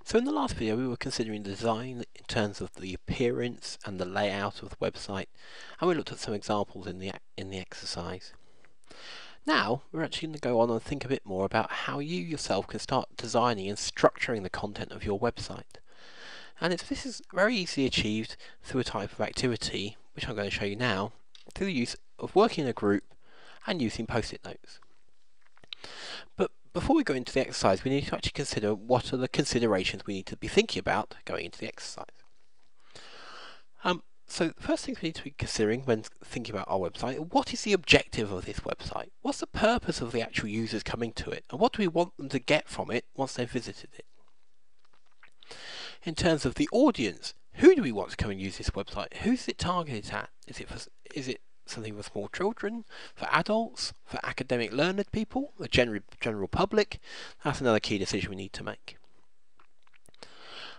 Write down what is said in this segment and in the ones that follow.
So in the last video we were considering the design in terms of the appearance and the layout of the website, and we looked at some examples in the exercise. Now we're actually going to go on and think a bit more about how you yourself can start designing and structuring the content of your website. And this is very easily achieved through a type of activity, which I'm going to show you now, through the use of working in a group and using post-it notes. But before we go into the exercise, we need to actually consider what are the considerations we need to be thinking about going into the exercise. So the first things we need to be considering when thinking about our website, what is the objective of this website? What's the purpose of the actual users coming to it? And what do we want them to get from it once they've visited it? In terms of the audience, who do we want to come and use this website? Who's it targeted at? Is it something for small children, for adults, for academic learned people, the general public? That's another key decision we need to make.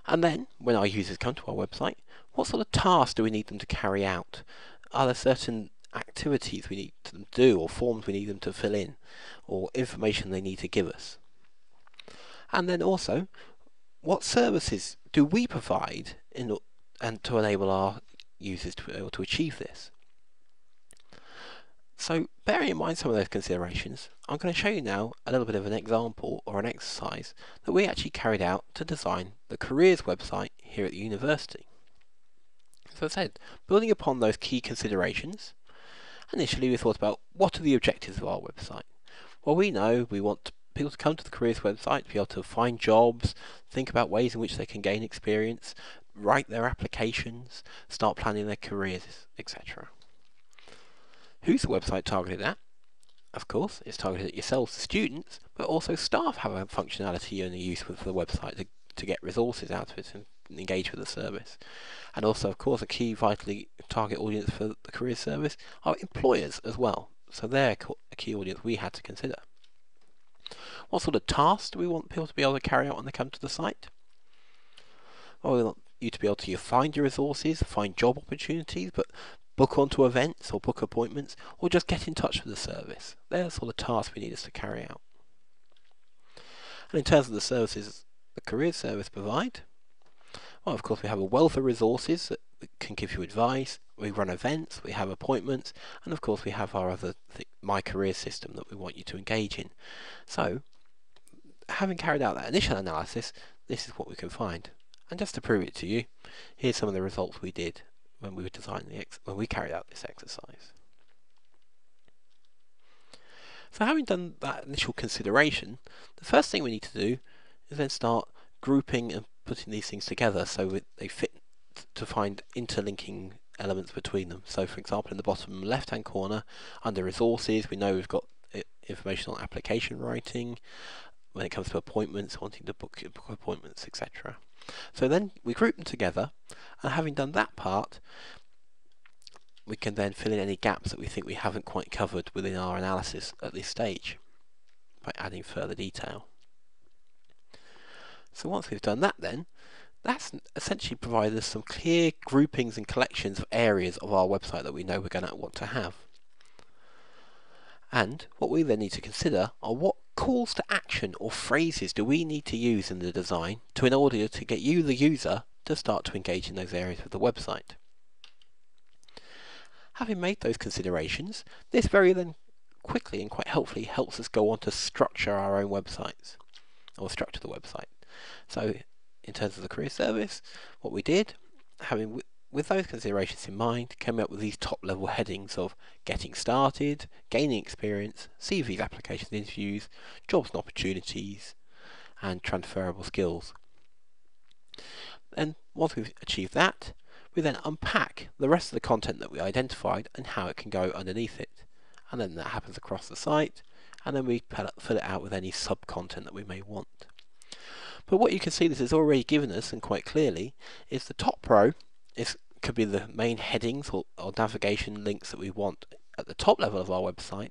And then, when our users come to our website, what sort of tasks do we need them to carry out? Are there certain activities we need them to do, or forms we need them to fill in, or information they need to give us? And then also, what services do we provide and to enable our users to be able to achieve this? So, bearing in mind some of those considerations, I'm going to show you now a little bit of an example or an exercise that we actually carried out to design the careers website here at the university. So as I said, building upon those key considerations, initially we thought about what are the objectives of our website. Well, we know we want people to come to the careers website to be able to find jobs, think about ways in which they can gain experience, write their applications, start planning their careers, etc. Who's the website targeted at? Of course, it's targeted at yourselves, the students, but also staff have a functionality and a use with the website to get resources out of it and engage with the service. And also, of course, a key vitally target audience for the career service are employers as well. So they're a key audience we had to consider. What sort of tasks do we want people to be able to carry out when they come to the site? Well, we want you to be able to find your resources, find job opportunities, but book onto events or book appointments, or just get in touch with the service. They're the sort of tasks we need us to carry out. And in terms of the services the career service provide, well, of course, we have a wealth of resources that can give you advice. We run events, we have appointments, and of course we have our other My Career system that we want you to engage in. So, having carried out that initial analysis, this is what we can find. And just to prove it to you, here's some of the results we did when we were designing when we carried out this exercise. So having done that initial consideration, the first thing we need to do is then start grouping and putting these things together so they fit to find interlinking elements between them. So for example, in the bottom left hand corner under resources, we know we've got information on application writing, when it comes to appointments, wanting to book appointments, etc. So then we group them together, and having done that part, we can then fill in any gaps that we think we haven't quite covered within our analysis at this stage by adding further detail. So once we've done that then, that's essentially provided us some clear groupings and collections of areas of our website that we know we're going to want to have. And what we then need to consider are what calls to action or phrases do we need to use in the design in order to get you, the user, to start to engage in those areas of the website. Having made those considerations, this very then quickly and quite helpfully helps us go on to structure our own websites, or structure the website. So in terms of the career service, what we did, having with those considerations in mind, came up with these top level headings of getting started, gaining experience, CVs, applications, interviews, jobs and opportunities, and transferable skills. Then once we've achieved that, we then unpack the rest of the content that we identified and how it can go underneath it. And then that happens across the site, and then we fill it out with any sub-content that we may want. But what you can see this has already given us, and quite clearly, is the top row could be the main headings or navigation links that we want at the top level of our website,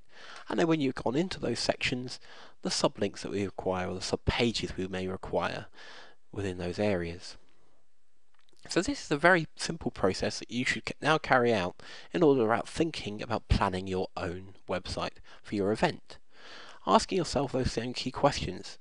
and then when you've gone into those sections, the sublinks that we require or the sub-pages we may require within those areas. So this is a very simple process that you should now carry out in order about thinking about planning your own website for your event. Asking yourself those same key questions.